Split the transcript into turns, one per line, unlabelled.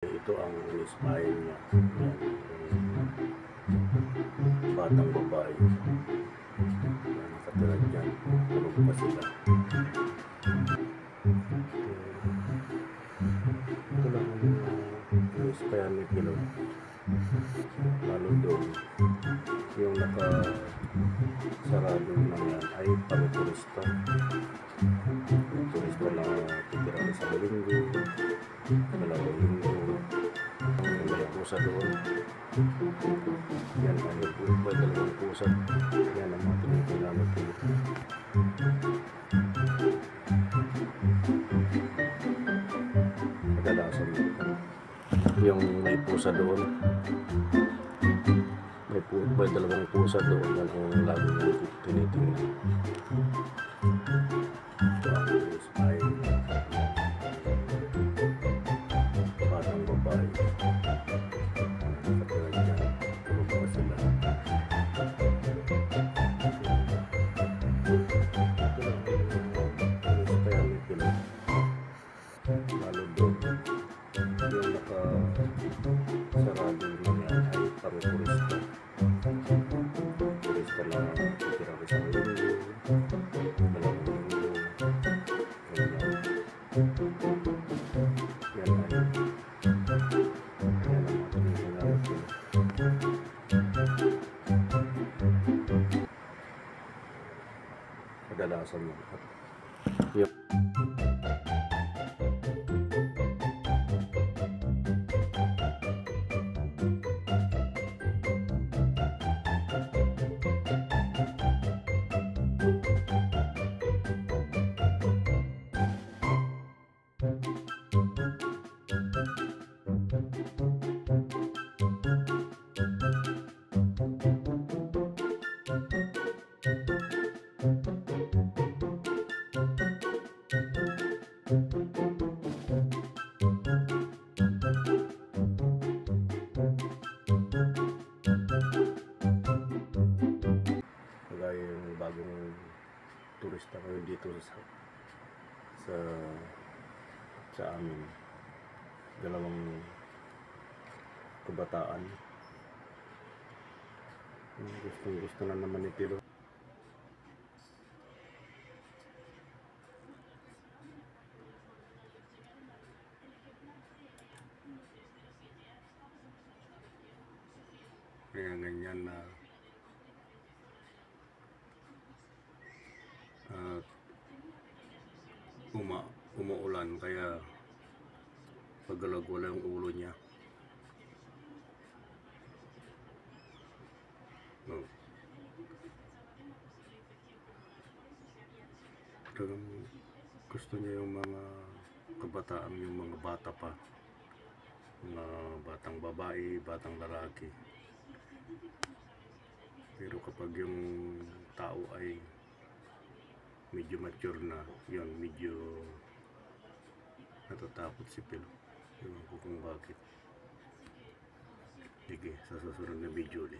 Ito ang in-inspire niya. Yan, yung batang babae na nakatira dyan. Tulog pa sila. Ito lang ang in-inspire ni Pilo. Lalo doon, yung nakasarado na yan ay pang-turista. Turista na titira sa linggo, dalawang linggo. May pusa doon. Yan ang may dalawang pusa. Yan ang mga tinitinamit dito. Kadalasan yung may pusa doon. May dalawang pusa doon. Yan ang lagi niyang tinitingnan. Ito ang inspire batang babae. Lalo doon, yung nakasarado na yan ay pang-turista. Turista na titira sa linggo, dalawang linggo, ganyan. Yan ay, yan ang mga tinitinamit yun. Kadalasan yun. Kagaya yung bagong turista ngayon dito sa amin, dalawang kabataan. Gusto na naman ni Pilo. Kaya ganyan na umuulan, kaya paggalag-wala yung ulo niya. No. Gusto niya yung mga kabataan, yung mga bata pa, mga batang babae, batang lalaki. Pero kapag yung tao ay medyo mature na, yun, medyo natatakot si Pilo. Ewan ko kung bakit. Sige, sa susunod na video ulit.